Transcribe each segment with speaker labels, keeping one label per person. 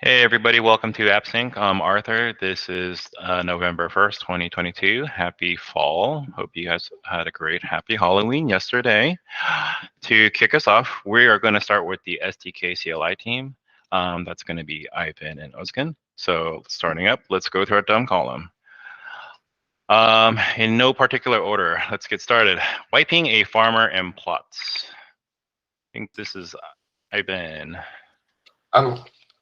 Speaker 1: Hey everybody, welcome to AppSync. I'm Arthur. This is November 1st, 2022. Happy fall. Hope you guys had a great happy Halloween yesterday. To kick us off, we are going to start with the SDK CLI team. That's going to be Ivan and Ozgen. So starting up, let's go through our dumb column. In no particular order, let's get started. Wiping a farmer and plots. I think this is Ivan.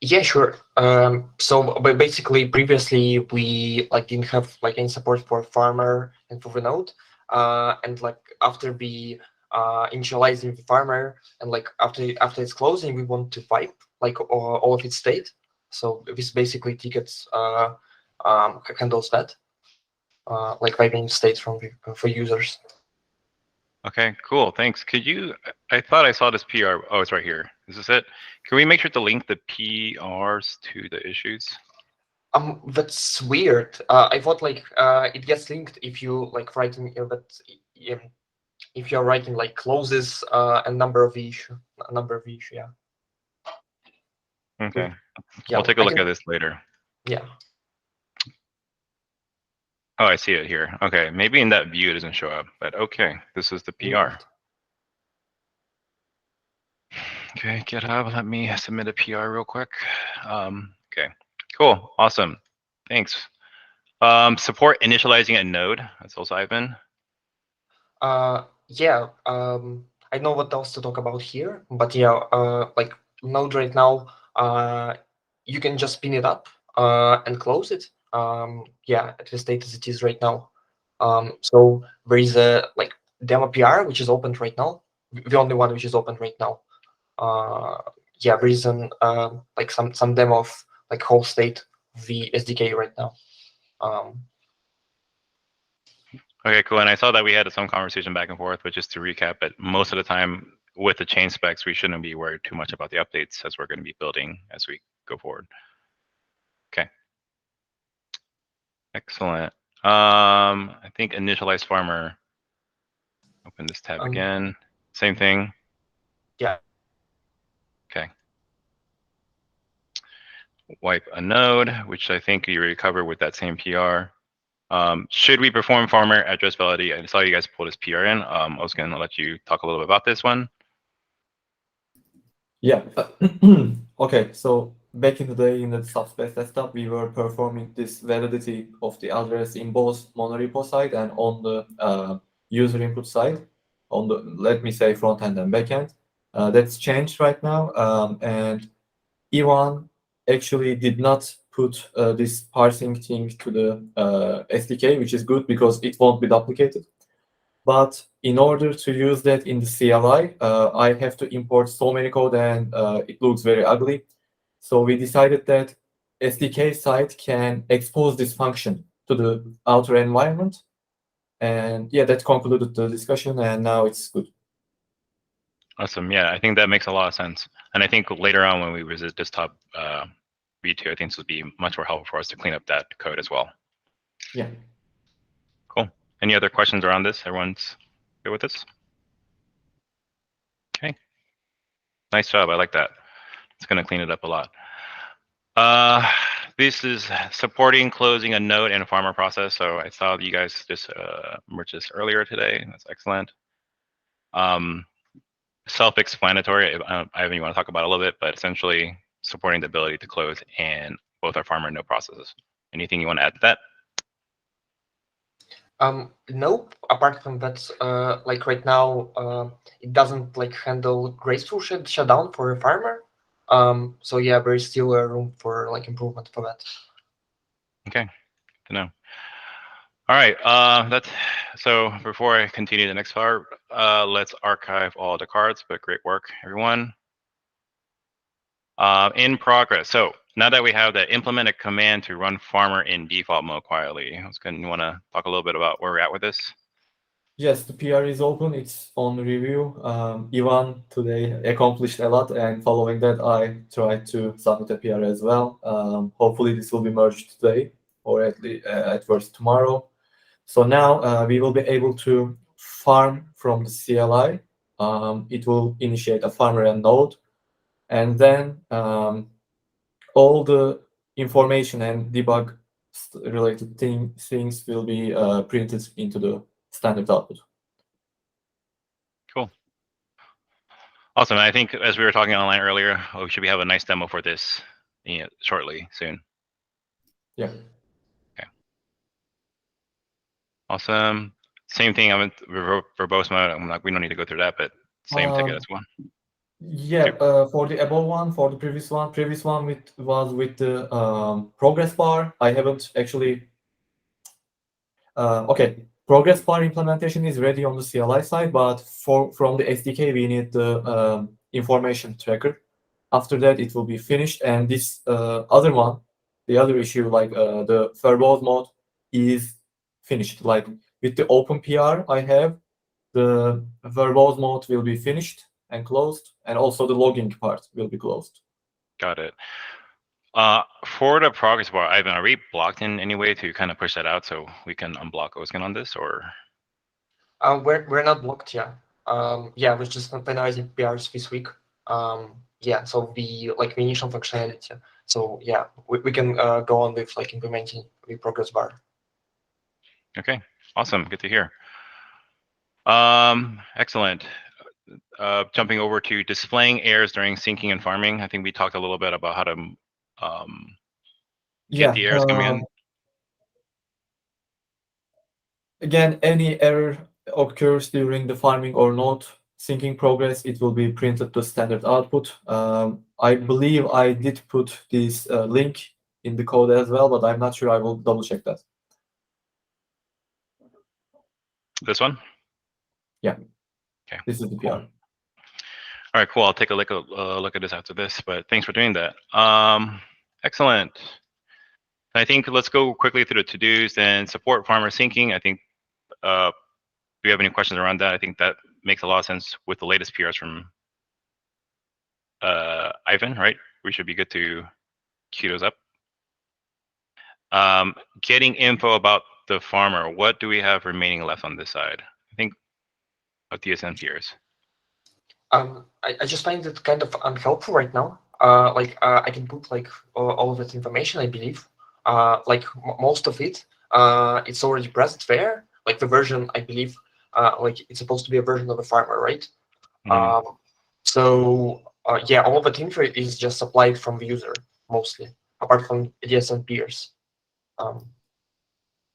Speaker 2: Yeah, sure. But basically, previously we didn't have any support for farmer and for the node, and after we initializing the farmer and after its closing, we want to wipe all of its state. So this basically tickets handles that, wiping states for users.
Speaker 1: Okay, cool. Thanks. Could you, I thought I saw this PR. Oh, it's right here. Is this it? Can we make sure to link the PRs to the issues?
Speaker 2: That's weird. I thought it gets linked if you writing if you're writing clauses and number of issue, yeah.
Speaker 1: Okay.
Speaker 2: Yeah,
Speaker 1: We'll take a look at this later.
Speaker 2: Yeah.
Speaker 1: Oh, I see it here. Okay, maybe in that view it doesn't show up, but okay, this is the PR. Okay, GitHub, let me submit a PR real quick. Okay, cool, awesome, thanks. Support initializing a node, that's also Ivan.
Speaker 2: Yeah, I know what else to talk about here, but yeah, Node right now, you can just spin it up and close it. Yeah, at the state as it is right now. So there is a demo PR which is opened right now, the only one which is open right now. Yeah, there is some demo of whole state the SDK right now.
Speaker 1: Okay, cool. And I saw that we had some conversation back and forth, but just to recap it, most of the time with the chain specs, we shouldn't be worried too much about the updates as we're going to be building as we go forward. Okay. Excellent. I think initialize farmer. Open this tab again. Same thing.
Speaker 2: Yeah.
Speaker 1: Okay. Wipe a node, which I think you already covered with that same PR. Should we perform farmer address validity? I saw you guys pull this PR in. I was going to let you talk a little bit about this one.
Speaker 3: Yeah. Okay. So back in the day in the Subspace desktop, we were performing this validity of the address in both monorepo side and on the user input side, on the, let me say, front end and back end. That's changed right now. And Ivan actually did not put this parsing thing to the SDK, which is good because it won't be duplicated. But in order to use that in the CLI, I have to import so many code and it looks very ugly. So we decided that SDK side can expose this function to the outer environment. And yeah, that concluded the discussion and now it's good.
Speaker 1: Awesome. Yeah, I think that makes a lot of sense. And I think later on when we visit desktop V2, I think this would be much more helpful for us to clean up that code as well.
Speaker 3: Yeah.
Speaker 1: Cool. Any other questions around this? Everyone's good with this? Okay. Nice job. I like that. It's going to clean it up a lot. This is supporting closing a node in a farmer process. So I saw you guys just merged this earlier today. That's excellent. Self-explanatory. Ivan, you want to talk about it a little bit, but essentially supporting the ability to close in both our farmer and node processes. Anything you want to add to that?
Speaker 2: Nope. Apart from that, right now, it doesn't handle graceful shutdown for a farmer. So yeah, there is still a room for improvement for that.
Speaker 1: Okay, good to know. All right, so before I continue the next part, let's archive all the cards, but great work, everyone. In progress. So now that we have the implement a command to run farmer in default mode quietly, you want to talk a little bit about where we're at with this?
Speaker 3: Yes, the PR is open. It's on review. Ivan today accomplished a lot, and following that, I tried to submit a PR as well. Hopefully, this will be merged today or at worst tomorrow. So now we will be able to farm from the CLI. It will initiate a farmer and node, and then all the information and debug related things will be printed into the standard output.
Speaker 1: Cool. Awesome. I think as we were talking online earlier, we should have a nice demo for this shortly, soon.
Speaker 3: Yeah.
Speaker 1: Okay. Awesome. Same thing. I'm in verbose mode. I'm like, we don't need to go through that, but same ticket as well.
Speaker 3: Yeah, for the above one, for the previous one was with the progress bar. I haven't actually. Okay, progress bar implementation is ready on the CLI side, but from the SDK we need the information tracker. After that, it will be finished, and this other one, the other issue, like the verbose mode, is finished. Like with the open PR I have, the verbose mode will be finished and closed, and also the logging part will be closed.
Speaker 1: Got it. For the progress bar, Ivan, are we blocked in any way to kind of push that out so we can unblock Ozgen on this, or?
Speaker 2: We're not blocked, yeah. Yeah, we're just finalizing PRs this week. Yeah, so the initial functionality. So yeah, we can go on with implementing the progress bar.
Speaker 1: Okay, awesome. Good to hear. Excellent. Jumping over to displaying errors during syncing and farming. I think we talked a little bit about how to get the errors coming in.
Speaker 3: Again, any error occurs during the farming or node syncing progress, it will be printed to standard output. I believe I did put this link in the code as well, but I'm not sure. I will double check that.
Speaker 1: This one?
Speaker 3: Yeah.
Speaker 1: Okay.
Speaker 3: This is the PR.
Speaker 1: Cool. All right, cool. I'll take a look at this after this, but thanks for doing that. Excellent. I think let's go quickly through the to-dos and support farmer syncing. I think, do you have any questions around that? I think that makes a lot of sense with the latest PRs from Ivan, right? We should be good to queue those up. Getting info about the farmer. What do we have remaining left on this side? I think of DSN PRs.
Speaker 2: I just find it kind of unhelpful right now. I can put all of that information, I believe. Most of it, it's already present there. Like the version, I believe, it's supposed to be a version of the farmer, right?
Speaker 1: Mm-hmm.
Speaker 2: Yeah, all of that info is just supplied from the user mostly, apart from DSN peers.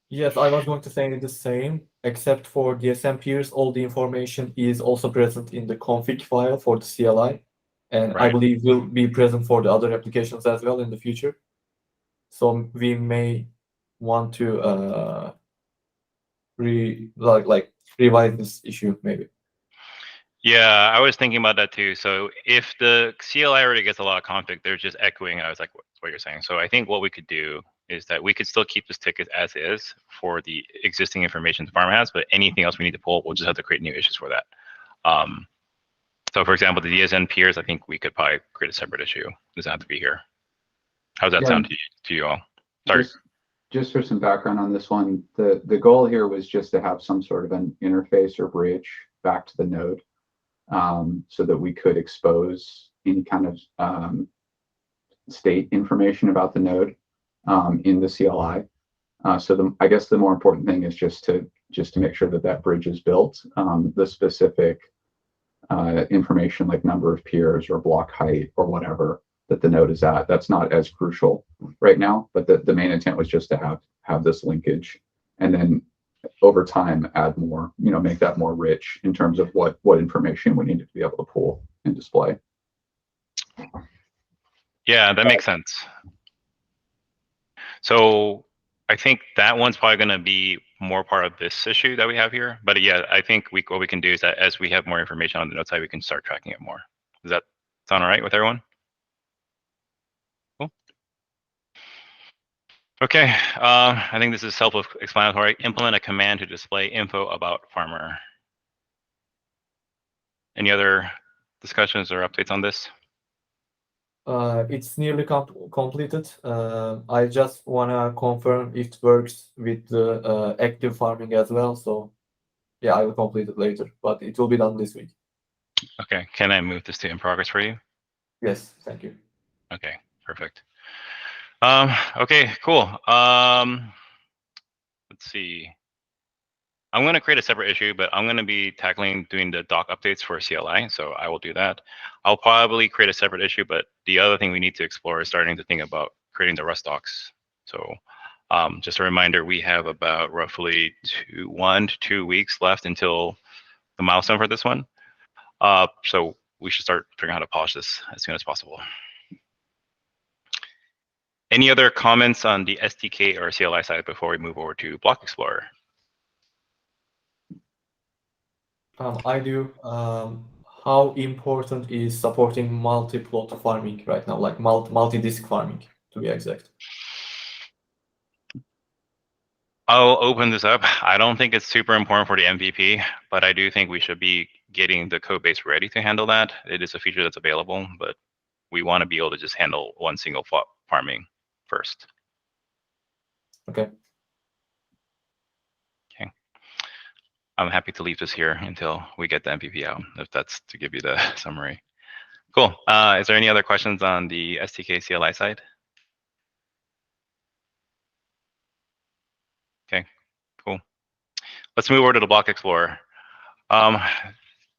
Speaker 3: Yes, I was going to say the same, except for DSM peers, all the information is also present in the config file for the CLI, and I
Speaker 1: Right.
Speaker 3: believe will be present for the other applications as well in the future. So we may want to revise this issue maybe.
Speaker 1: Yeah, I was thinking about that too. So if the CLI already gets a lot of config, they're just echoing. I was like, what you're saying. So I think what we could do is that we could still keep this ticket as is for the existing information the farmer has, but anything else we need to pull, we'll just have to create new issues for that. So for example, the DSN peers, I think we could probably create a separate issue. It doesn't have to be here. How does that sound to you all? Sorry.
Speaker 4: Just for some background on this one, the goal here was just to have some sort of an interface or bridge back to the node, so that we could expose any kind of state information about the node in the CLI. I guess the more important thing is just to make sure that that bridge is built. The specific information like number of peers or block height or whatever that the node is at, that's not as crucial right now, but the main intent was just to have this linkage, and then over time add more, make that more rich in terms of what information we need to be able to pull and display.
Speaker 1: Yeah, that makes sense. So I think that one's probably going to be more part of this issue that we have here. But yeah, I think what we can do is that as we have more information on the node side, we can start tracking it more. Does that sound all right with everyone? Cool. Okay, I think this is self-explanatory. Implement a command to display info about farmer. Any other discussions or updates on this?
Speaker 3: It's nearly completed. I just want to confirm it works with the active farming as well. So yeah, I will complete it later, but it will be done this week.
Speaker 1: Okay, can I move this to in progress for you?
Speaker 3: Yes, thank you.
Speaker 1: Okay, perfect. Okay, cool. Let's see. I'm going to create a separate issue, but I'm going to be doing the doc updates for CLI, so I will do that. I'll probably create a separate issue, but the other thing we need to explore is starting to think about creating the Rust docs. So just a reminder, we have about roughly 1 to 2 weeks left until the milestone for this one. So we should start figuring out how to polish this as soon as possible. Any other comments on the SDK or CLI side before we move over to Block Explorer?
Speaker 3: I do. How important is supporting multi-plot farming right now, like multi-disk farming, to be exact?
Speaker 1: I'll open this up. I don't think it's super important for the MVP, but I do think we should be getting the code base ready to handle that. It is a feature that's available, but we want to be able to just handle one single farming first.
Speaker 3: Okay.
Speaker 1: Okay. I'm happy to leave this here until we get the MVP out, if that's to give you the summary. Cool. Is there any other questions on the SDK CLI side? Okay, cool. Let's move over to the Block Explorer.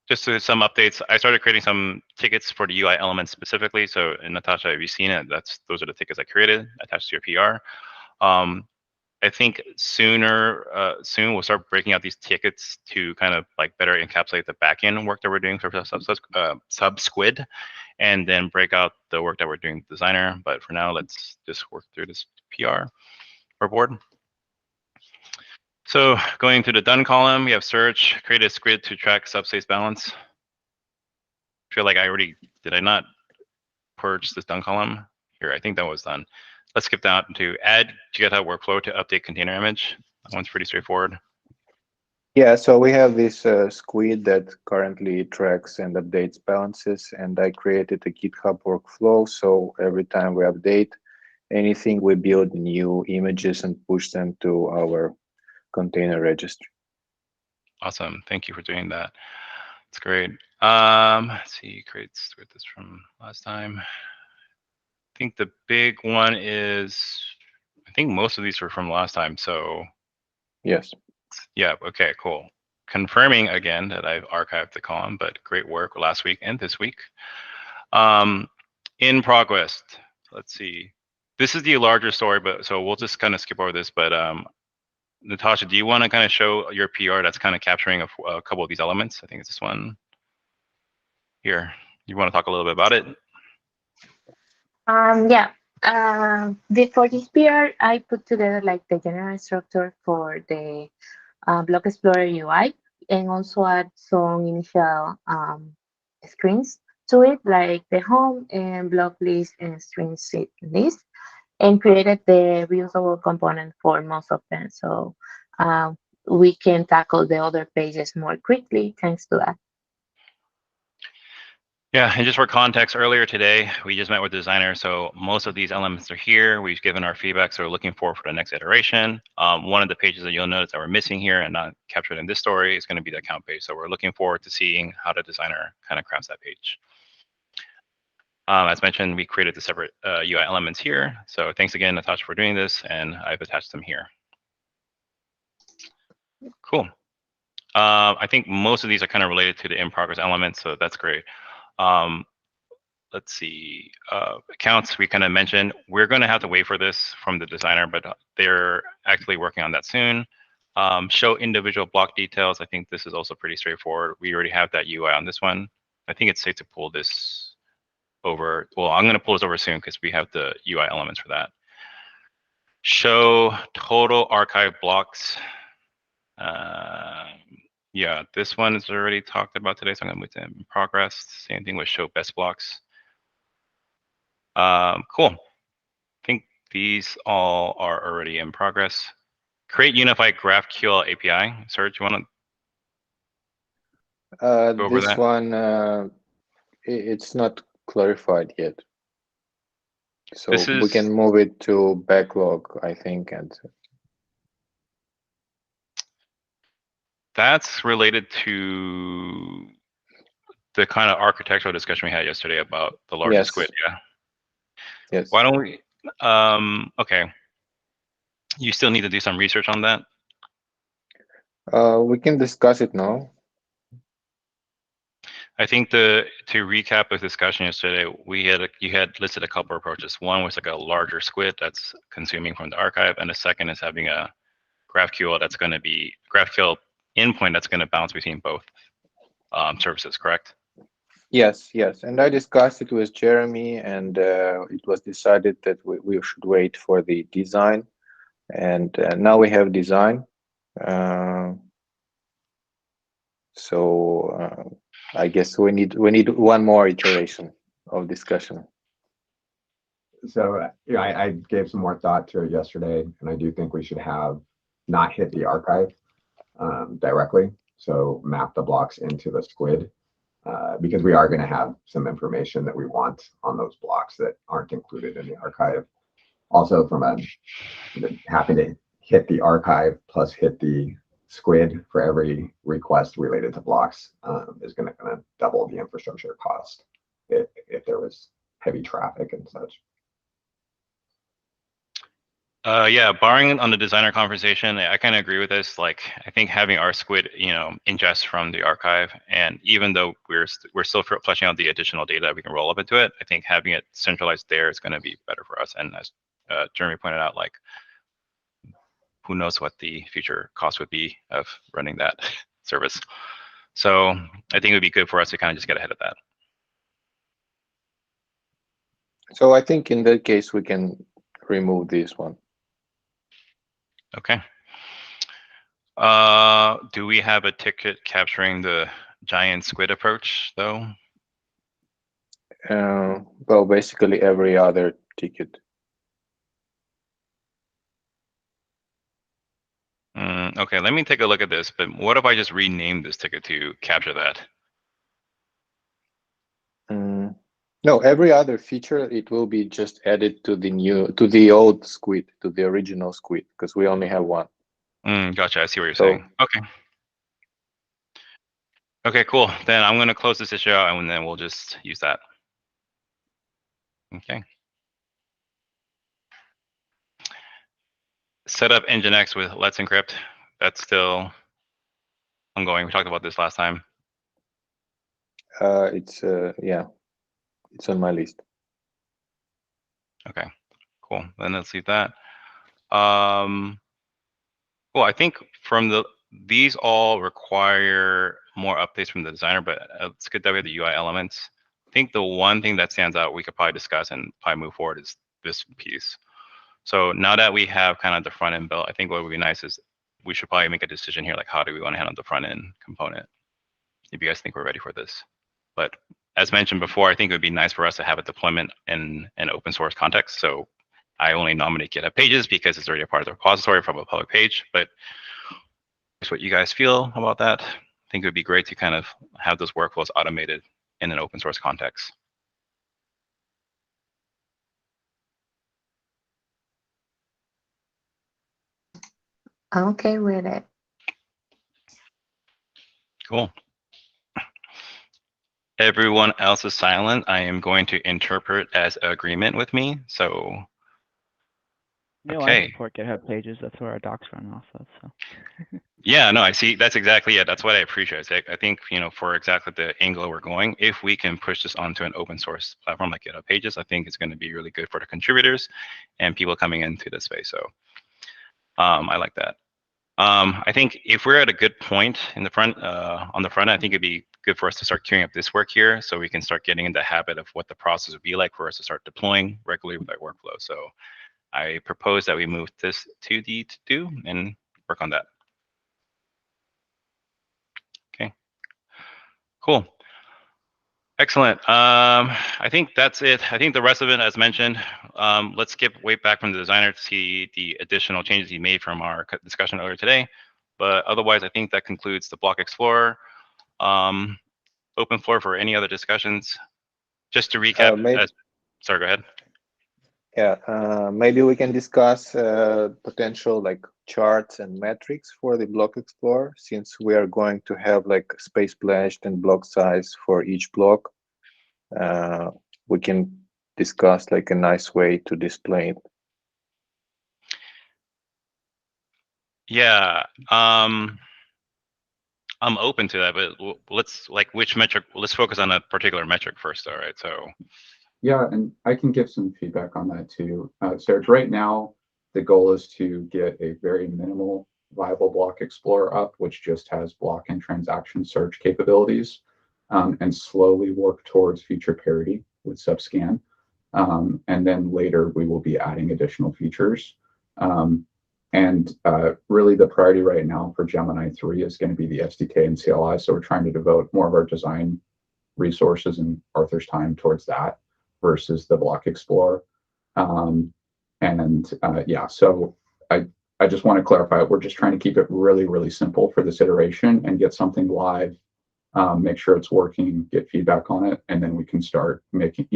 Speaker 1: Just some updates. I started creating some tickets for the UI elements specifically. So, Natasha, have you seen it? Those are the tickets I created attached to your PR. I think soon we'll start breaking out these tickets to kind of like better encapsulate the backend work that we're doing for Subsquid, and then break out the work that we're doing with Designer. But for now, let's just work through this PR or board. So going to the done column, we have search, create a squid to track subspace balance. I feel like did I not purge this done column? Here, I think that was done. Let's skip down to add GitHub workflow to update container image. That one's pretty straightforward.
Speaker 5: Yeah, so we have this squid that currently tracks and updates balances, and I created a GitHub workflow. So every time we update anything, we build new images and push them to our container registry.
Speaker 1: Awesome. Thank you for doing that. That's great. Let's see, create this from last time. I think the big one is, I think most of these were from last time. So
Speaker 5: yes.
Speaker 1: Yeah, okay, cool. Confirming again that I've archived the column, but great work last week and this week. In progress, let's see. This is the larger story, but so we'll just kind of skip over this. But Natasha, do you want to kind of show your PR that's kind of capturing a couple of these elements? I think it's this one here. You want to talk a little bit about it?
Speaker 6: Yeah. For this PR, I put together like the general structure for the Block Explorer UI, and also add some initial screens to it, like the home and block list and string list, and created the reusable component for most of them. So we can tackle the other pages more quickly thanks to that.
Speaker 1: Yeah, and just for context, earlier today, we just met with the designer. So most of these elements are here. We've given our feedback, so we're looking for the next iteration. One of the pages that you'll notice that we're missing here and not captured in this story is going to be the account page. So we're looking forward to seeing how the designer kind of crafts that page. As mentioned, we created the separate UI elements here. So thanks again, Natasha, for doing this, and I've attached them here. Cool. I think most of these are kind of related to the in-progress elements, so that's great. Let's see, accounts we kind of mentioned. We're going to have to wait for this from the designer, but they're actually working on that soon. Show individual block details. I think this is also pretty straightforward. We already have that UI on this one. I think it's safe to pull this over. Well, I'm going to pull this over soon because we have the UI elements for that. Show total archive blocks. Yeah, this one is already talked about today, so I'm going to move to in progress. Same thing with show best blocks. Cool. I think these all are already in progress. Create unified GraphQL API. Serge, you want to go over
Speaker 5: This
Speaker 1: that?
Speaker 5: one, it's not clarified yet. So we can move it to backlog, I think. And
Speaker 1: that's related to the kind of architectural discussion we had yesterday about the larger squid. Yeah.
Speaker 5: Yes.
Speaker 1: Why don't we Okay. You still need to do some research on that.
Speaker 5: We can discuss it now.
Speaker 1: I think to recap the discussion yesterday, you had listed a couple of approaches. One was like a larger squid that's consuming from the archive, and the second is having a GraphQL that's going to be GraphQL endpoint that's going to bounce between both services. Correct?
Speaker 5: Yes, yes. And I discussed it with Jeremy, and it was decided that we should wait for the design. And now we have design. So I guess we need one more iteration of discussion.
Speaker 7: So I gave some more thought to it yesterday, and I do think we should have not hit the archive directly. So map the blocks into the squid because we are going to have some information that we want on those blocks that aren't included in the archive. Also, from having to hit the archive plus hit the squid for every request related to blocks is going to double the infrastructure cost if there was heavy traffic and such.
Speaker 1: Yeah, barring on the designer conversation, I kind of agree with this. Like, I think having our squid, ingest from the archive, and even though we're still fleshing out the additional data we can roll up into it, I think having it centralized there is going to be better for us. And as Jeremy pointed out, like, who knows what the future cost would be of running that service. So I think it would be good for us to kind of just get ahead of that.
Speaker 5: So I think in that case we can remove this one.
Speaker 1: Okay. Do we have a ticket capturing the giant squid approach, though?
Speaker 5: Well, basically every other ticket.
Speaker 1: Okay, let me take a look at this. But what if I just rename this ticket to capture that?
Speaker 5: No, every other feature, it will be just added to the old squid, to the original squid, because we only have one.
Speaker 1: Gotcha. I see what you're saying. Okay. Okay, cool. Then I'm going to close this issue out, and then we'll just use that. Okay. Set up Nginx with Let's Encrypt. That's still ongoing. We talked about this last time.
Speaker 5: Yeah, it's on my list.
Speaker 1: Okay, cool. Then let's leave that. Well, I think from these all require more updates from the designer, but let's get with the UI elements. I think the one thing that stands out we could probably discuss and probably move forward is this piece. So now that we have kind of the front end built, I think what would be nice is we should probably make a decision here, like how do we want to handle the front end component? If you guys think we're ready for this. But as mentioned before, I think it would be nice for us to have a deployment in an open source context. So I only nominate GitHub pages because it's already a part of the repository from a public page. But here's what you guys feel about that. I think it would be great to kind of have those workflows automated in an open source context.
Speaker 6: I'm okay with it.
Speaker 1: Cool. Everyone else is silent. I am going to interpret as agreement with me. So,
Speaker 8: No,
Speaker 1: okay.
Speaker 8: I support GitHub pages. That's where our docs run off of. So.
Speaker 1: Yeah, no, I see. That's exactly it. That's what I appreciate. I think, for exactly the angle we're going, if we can push this onto an open source platform like GitHub Pages, I think it's going to be really good for the contributors and people coming into the space. So I like that. I think if we're at a good point in the front, on the front, I think it'd be good for us to start queuing up this work here so we can start getting in the habit of what the process would be like for us to start deploying regularly with our workflow. So I propose that we move this to the to-do and work on that. Okay, cool. Excellent. I think that's it. I think the rest of it, as mentioned, let's skip way back from the designer to see the additional changes he made from our discussion earlier today. But otherwise, I think that concludes the Block Explorer. Open floor for any other discussions. Just to recap, sorry, go ahead.
Speaker 5: Yeah, maybe we can discuss potential like charts and metrics for the Block Explorer, since we are going to have like space pledged and block size for each block. We can discuss like a nice way to display it.
Speaker 1: Yeah, I'm open to that, but let's which metric? Let's focus on a particular metric first. All right, so
Speaker 4: Yeah, and I can give some feedback on that too. Serge, right now, the goal is to get a very minimal viable block explorer up, which just has block and transaction search capabilities, and slowly work towards feature parity with Subscan. And then later we will be adding additional features. And really the priority right now for Gemini 3 is going to be the SDK and CLI. So we're trying to devote more of our design resources and Arthur's time towards that versus the block explorer. Yeah, so I just want to clarify, we're just trying to keep it really, really simple for this iteration and get something live, make sure it's working, get feedback on it, and then we can start making,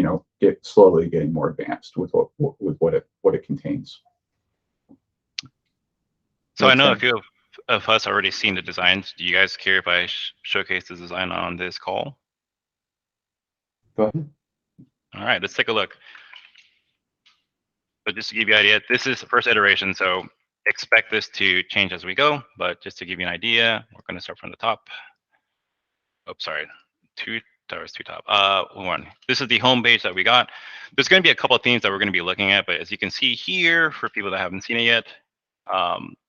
Speaker 4: get slowly getting more advanced with what it contains.
Speaker 1: so I
Speaker 5: Makes
Speaker 1: know a
Speaker 5: sense.
Speaker 1: few of us already seen the designs. Do you guys care if I showcase the design on this call?
Speaker 3: Go ahead.
Speaker 1: All right, let's take a look. So just to give you an idea, this is the first iteration, so expect this to change as we go. But just to give you an idea, we're going to start from the top. Oh, sorry, two top. One. This is the home page that we got. There's going to be a couple of themes that we're going to be looking at, but as you can see here, for people that haven't seen it yet,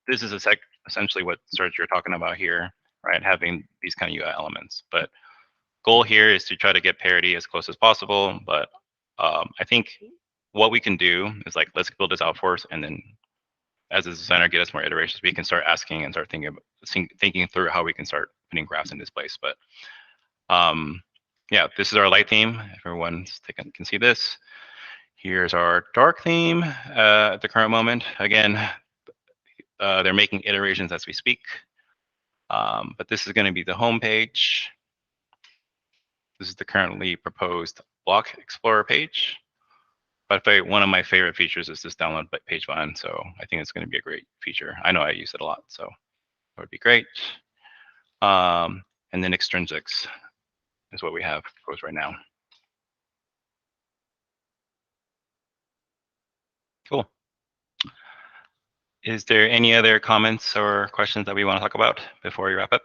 Speaker 1: this is essentially what Serge you're talking about here, right? Having these kind of UI elements. But goal here is to try to get parity as close as possible. But I think what we can do is like, let's build this out first, and then as a designer, get us more iterations. We can start asking and start thinking through how we can start putting graphs in this place. But yeah, this is our light theme. Everyone can see this. Here's our dark theme at the current moment. Again, they're making iterations as we speak. But this is going to be the home page. This is the currently proposed Block Explorer page. But one of my favorite features is this download page button. So I think it's going to be a great feature. I know I use it a lot, so it would be great. And then extrinsics is what we have proposed right now. Cool. Is there any other comments or questions that we want to talk about before we wrap up?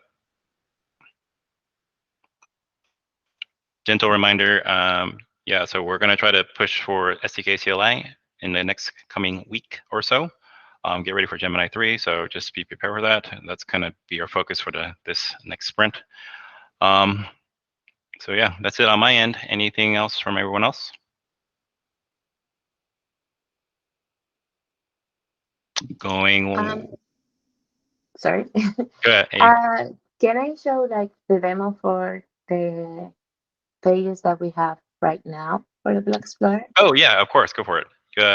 Speaker 1: Gentle reminder, yeah, so we're going to try to push for SDK CLI in the next coming week or so. Get ready for Gemini 3, so just be prepared for that. That's going to be our focus for this next sprint. So yeah, that's it on my end. Anything else from everyone else?
Speaker 6: Sorry.
Speaker 1: Go ahead, Amy.
Speaker 6: Can I show like the demo for the pages that we have right now for the Block Explorer?
Speaker 1: Oh yeah, of course, go for it.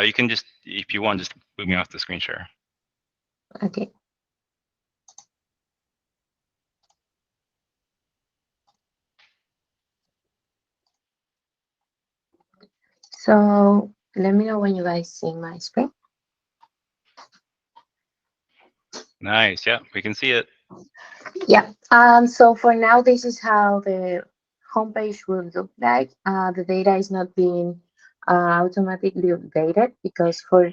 Speaker 1: You can just, if you want, just move me off the screen share.
Speaker 6: Okay. So let me know when you guys see my screen.
Speaker 1: Nice, yeah, we can see it.
Speaker 6: Yeah. So for now, this is how the homepage will look like. The data is not being automatically updated because for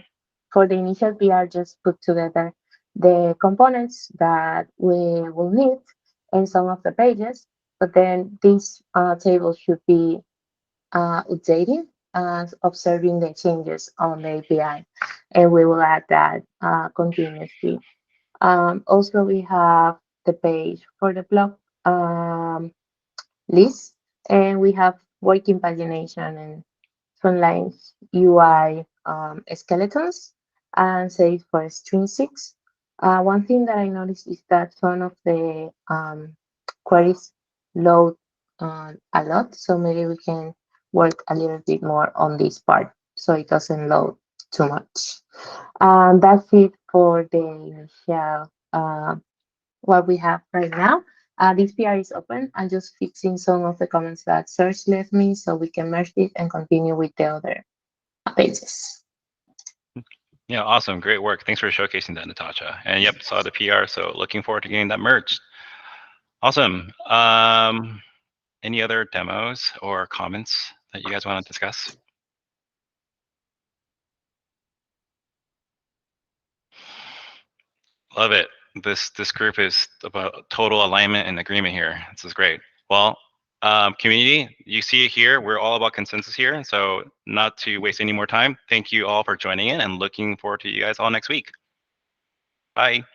Speaker 6: the initial PR, just put together the components that we will need in some of the pages. But then this table should be updating and observing the changes on the API, and we will add that continuously. Also, we have the page for the blog list, and we have working pagination and some lines UI skeletons and save for extrinsics. One thing that I noticed is that some of the queries load a lot, so maybe we can work a little bit more on this part so it doesn't load too much. That's it for the initial what we have right now. This PR is open. I'm just fixing some of the comments that Serge left me so we can merge it and continue with the other pages.
Speaker 1: Yeah, awesome, great work. Thanks for showcasing that, Natasha. And yep, saw the PR, so looking forward to getting that merged. Awesome. Any other demos or comments that you guys want to discuss? Love it. This group is about total alignment and agreement here. This is great. Well, community, you see it here. We're all about consensus here. So not to waste any more time, thank you all for joining in and looking forward to you guys all next week. Bye.